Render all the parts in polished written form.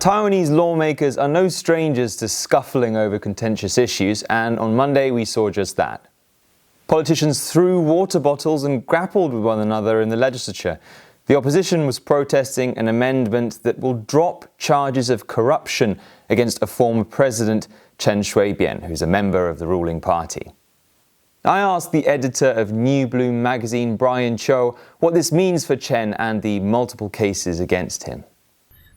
Taiwanese lawmakers are no strangers to scuffling over contentious issues, and on Monday we saw just that. Politicians threw water bottles and grappled with one another in the legislature. The opposition was protesting an amendment that will drop charges of corruption against a former President Chen Shui-bian, who's a member of the ruling party. I asked the editor of New Bloom magazine, Brian Hioe, what this means for Chen and the multiple cases against him.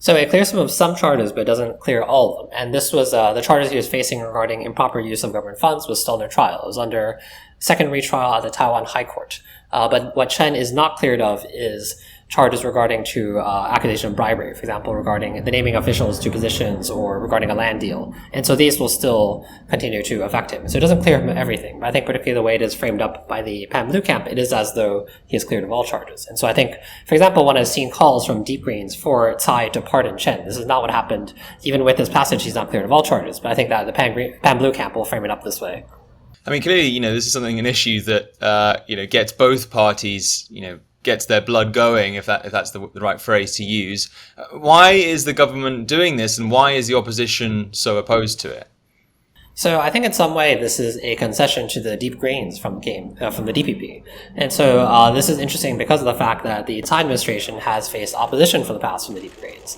So it clears him of some charges, but it doesn't clear all of them. And this was the charges he was facing regarding improper use of government funds was still under trial. It was under second retrial at the Taiwan High Court. But what Chen is not cleared of is charges regarding to accusation of bribery, for example, regarding the naming officials to positions or regarding a land deal. And so these will still continue to affect him. So it doesn't clear him of everything. But I think particularly the way it is framed up by the Pan Blue camp, it is as though he is cleared of all charges. And so I think, for example, one has seen calls from Deep Greens for Tsai to pardon Chen. This is not what happened. Even with this passage, he's not cleared of all charges. But I think that the Pan Blue camp will frame it up this way. I mean, clearly, this is an issue that, gets both parties, gets their blood going, if that's the right phrase to use. Why is the government doing this, and why is the opposition so opposed to it? So I think in some way this is a concession to the Deep Greens from the DPP. And so this is interesting because of the fact that the Tsai administration has faced opposition for the past from the Deep Greens.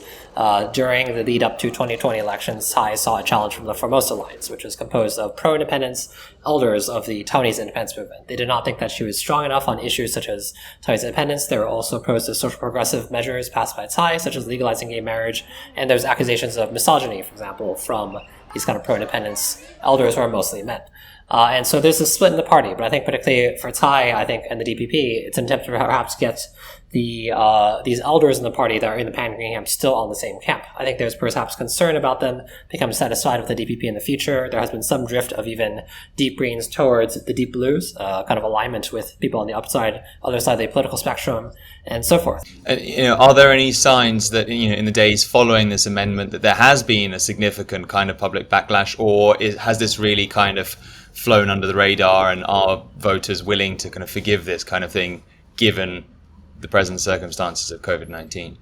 During the lead up to 2020 elections, Tsai saw a challenge from the Formosa Alliance, which was composed of pro-independence elders of the Taiwanese independence movement. They did not think that she was strong enough on issues such as Taiwanese independence. They were also opposed to social progressive measures passed by Tsai, such as legalizing gay marriage. And there's accusations of misogyny, for example, from these kind of pro-independence elders who are mostly men. And so there's a split in the party, but I think particularly for Tsai, I think, and the DPP, it's an attempt to perhaps get these elders in the party that are in the Pan-Green camp still on the same camp. I think there's perhaps concern about them becoming satisfied with the DPP in the future. There has been some drift of even Deep Greens towards the Deep Blues, kind of alignment with people on the other side of the political spectrum, and so forth. Are there any signs that, in the days following this amendment, that there has been a significant kind of public backlash, or has this really kind of flown under the radar, and are voters willing to kind of forgive this kind of thing, given the present circumstances of COVID-19?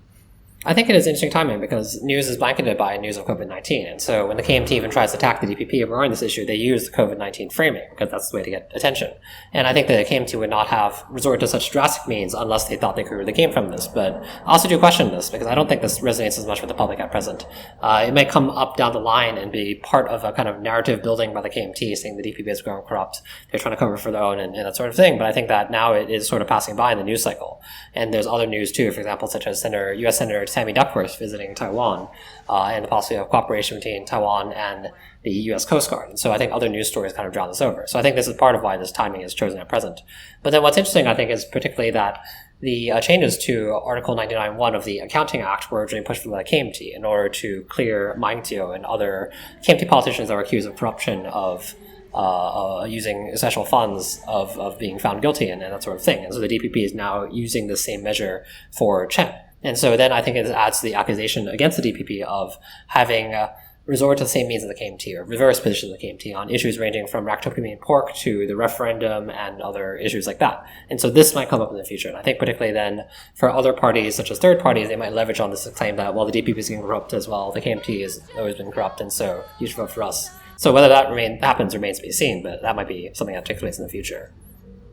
I think it is interesting timing because news is blanketed by news of COVID-19. And so when the KMT even tries to attack the DPP regarding this issue, they use the COVID-19 framing because that's the way to get attention. And I think the KMT would not have resorted to such drastic means unless they thought they could really gain from this. But I also do question this because I don't think this resonates as much with the public at present. It may come up down the line and be part of a kind of narrative building by the KMT saying the DPP is growing corrupt. They're trying to cover for their own and that sort of thing. But I think that now it is sort of passing by in the news cycle. And there's other news too, for example, such as U.S. Senator Tammy Duckworth visiting Taiwan, and the possibility of cooperation between Taiwan and the U.S. Coast Guard. And so I think other news stories kind of drown this over. So I think this is part of why this timing is chosen at present. But then what's interesting, I think, is particularly that the changes to Article 99.1 of the Accounting Act were originally pushed from the KMT in order to clear Ma Ying-jeou and other KMT politicians that were accused of corruption, of using special funds, of being found guilty and that sort of thing. And so the DPP is now using the same measure for Chen. And so then I think it adds to the accusation against the DPP of having resort to the same means of the KMT, or reverse position of the KMT on issues ranging from ractopamine pork to the referendum and other issues like that. And so this might come up in the future. And I think particularly then for other parties, such as third parties, they might leverage on this to claim that, well, the DPP is getting corrupt as well. The KMT has always been corrupt, and so you should vote for us. So whether that happens remains to be seen, but that might be something that articulates in the future.